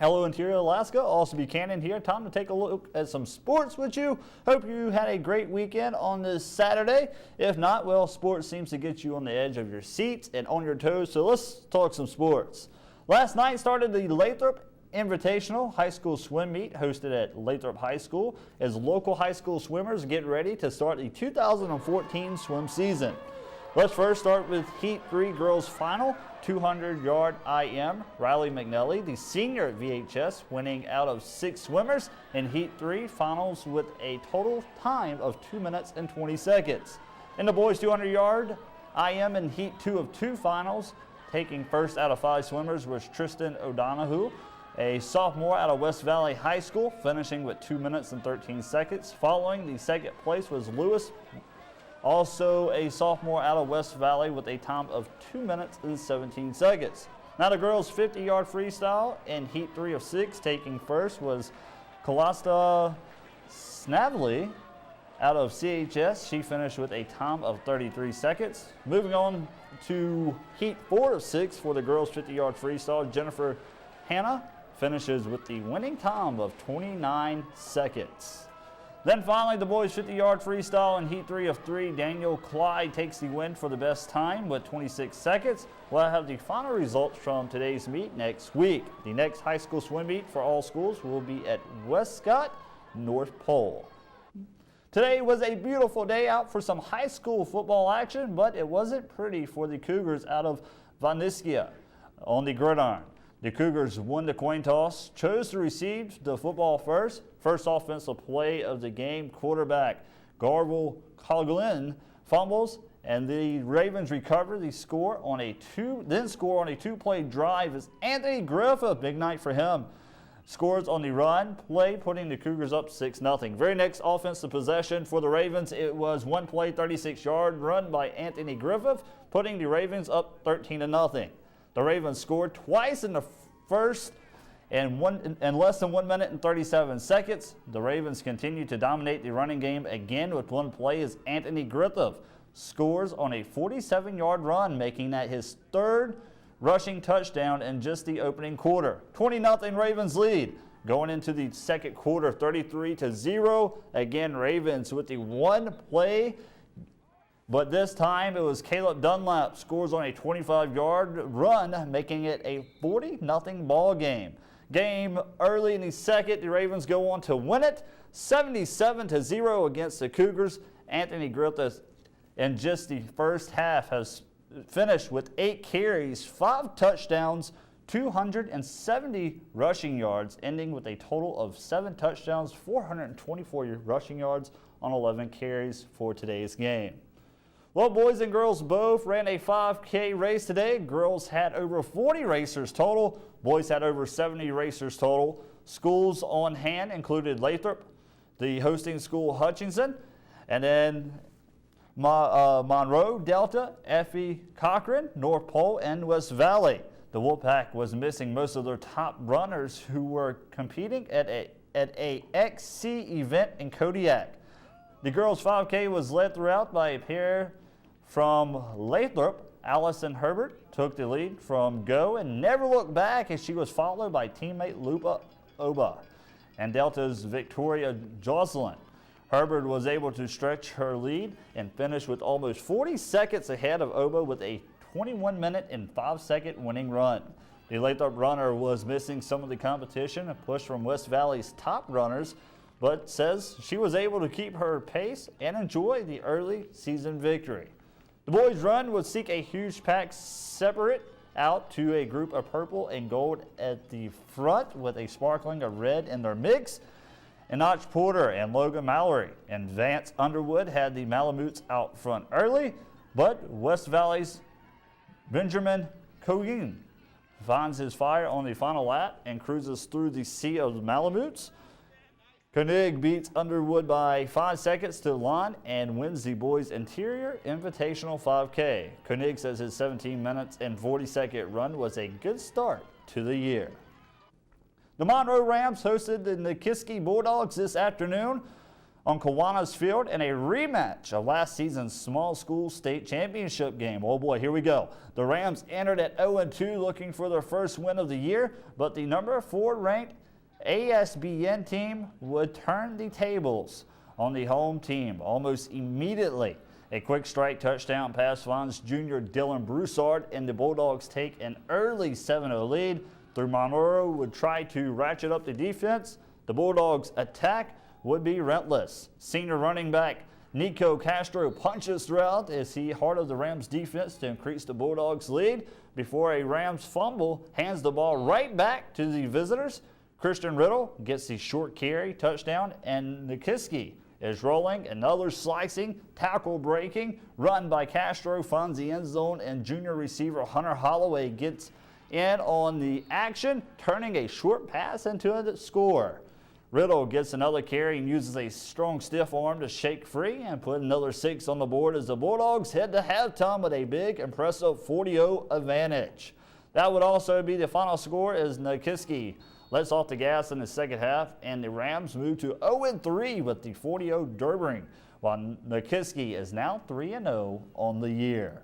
Hello, Interior Alaska. Austin Buchanan here. Time to take a look at some sports with you. Hope you had a great weekend on this Saturday. If not, well, sports seems to get you on the edge of your seats and on your toes, so let's talk some sports. Last night started the Lathrop Invitational High School Swim Meet hosted at Lathrop High School as local high school swimmers get ready to start the 2014 swim season. Let's first start with Heat 3 girls final, 200-yard IM. Riley McNally, the senior at VHS, winning out of 6 swimmers in Heat 3 finals with a total time of 2 minutes and 20 seconds. In the boys 200-yard IM in Heat 2 of 2 finals, taking first out of 5 swimmers was Tristan O'Donohue, a sophomore out of West Valley High School, finishing with 2 minutes and 13 seconds. Following the second place was Lewis, also a sophomore out of West Valley, with a time of 2 minutes and 17 seconds. Now the girls 50-yard freestyle in Heat 3 of 6, taking first was Kalasta Snavely out of CHS. She finished with a time of 33 seconds. Moving on to Heat 4 of 6 for the girls 50-yard freestyle, Jennifer Hanna finishes with the winning time of 29 seconds. Then finally, the boys 50-yard freestyle in Heat 3 of 3, Daniel Clyde takes the win for the best time with 26 seconds. We'll have the final results from today's meet next week. The next high school swim meet for all schools will be at Westcott, North Pole. Today was a beautiful day out for some high school football action, but it wasn't pretty for the Cougars out of Vaniskia on the gridiron. The Cougars won the coin toss, chose to receive the football first. First offensive play of the game, quarterback Garvel Coglin fumbles, and the Ravens recover the score on a two-play drive as Anthony Griffith, big night for him, scores on the run play, putting the Cougars up 6-0. Very next offensive possession for the Ravens, it was one play, 36-yard run by Anthony Griffith, putting the Ravens up 13-0. The Ravens scored twice in the first and less than 1 minute and 37 seconds. The Ravens continue to dominate the running game again with one play as Anthony Griffith scores on a 47-yard run, making that his third rushing touchdown in just the opening quarter. 20-0 Ravens lead. Going into the second quarter, 33-0. Again, Ravens with the one play, but this time it was Caleb Dunlap scores on a 25-yard run, making it a 40-0 ball game. Game early in the second, the Ravens go on to win it 77-0 against the Cougars. Anthony Griffith in just the first half has finished with 8 carries, 5 touchdowns, 270 rushing yards, ending with a total of 7 touchdowns, 424 rushing yards on 11 carries for today's game. Well, boys and girls both ran a 5K race today. Girls had over 40 racers total. Boys had over 70 racers total. Schools on hand included Lathrop, the hosting school Hutchinson, and then Monroe, Delta, Effie, Cochran, North Pole, and West Valley. The Wolfpack was missing most of their top runners who were competing at a XC event in Kodiak. The girls' 5K was led throughout by a pair from Lathrop. Allison Herbert took the lead from Go and never looked back as she was followed by teammate Lupa Oba and Delta's Victoria Jocelyn. Herbert was able to stretch her lead and finish with almost 40 seconds ahead of Oba with a 21-minute and 5-second winning run. The Lathrop runner was missing some of the competition, a push from West Valley's top runners, but says she was able to keep her pace and enjoy the early season victory. The boys' run would seek a huge pack separate out to a group of purple and gold at the front with a sparkling of red in their mix. And Notch Porter and Logan Mallory and Vance Underwood had the Malamutes out front early, but West Valley's Benjamin Cogan finds his fire on the final lap and cruises through the sea of Malamutes. Koenig beats Underwood by 5 seconds to the line and wins the boys' interior invitational 5K. Koenig says his 17 minutes and 40-second run was a good start to the year. The Monroe Rams hosted the Nikiski Bulldogs this afternoon on Kiwanis Field in a rematch of last season's small school state championship game. Oh boy, here we go. The Rams entered at 0-2 looking for their first win of the year, but the number 4 ranked ASBN team would turn the tables on the home team almost immediately. A quick strike touchdown pass finds junior Dylan Broussard, and the Bulldogs take an early 7-0 lead. Through Monroe would try to ratchet up the defense. The Bulldogs' attack would be relentless. Senior running back Nico Castro punches throughout as he hard of the Rams defense to increase the Bulldogs' lead before a Rams fumble hands the ball right back to the visitors. Christian Riddle gets the short carry touchdown, and Nikiski is rolling. Another slicing, tackle breaking run by Castro finds the end zone, and junior receiver Hunter Holloway gets in on the action, turning a short pass into a score. Riddle gets another carry and uses a strong stiff arm to shake free and put another 6 on the board as the Bulldogs head to halftime with a big, impressive 40-0 advantage. That would also be the final score as Nikiski lets off the gas in the second half, and the Rams move to 0-3 with the 40-0 Derbering, while Nikiski is now 3-0 on the year.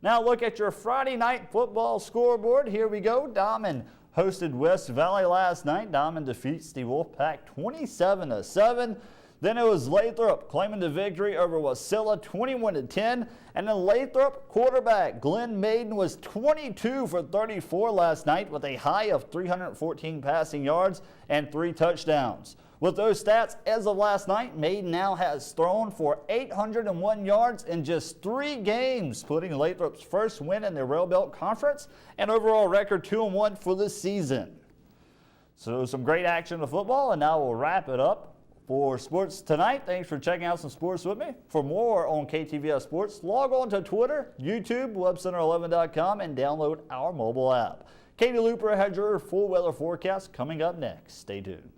Now look at your Friday night football scoreboard. Here we go. Diamond hosted West Valley last night. Diamond defeats the Wolfpack 27-7. Then it was Lathrop claiming the victory over Wasilla 21-10. And then Lathrop quarterback Glenn Maiden was 22 for 34 last night with a high of 314 passing yards and 3 touchdowns. With those stats as of last night, Maiden now has thrown for 801 yards in just 3 games, putting Lathrop's first win in the Rail Belt Conference and overall record 2-1 for the season. So some great action of football, and now we'll wrap it up for sports tonight. Thanks for checking out some sports with me. For more on KTVS Sports, log on to Twitter, YouTube, webcenter11.com, and download our mobile app. Katie Looper has your full weather forecast coming up next. Stay tuned.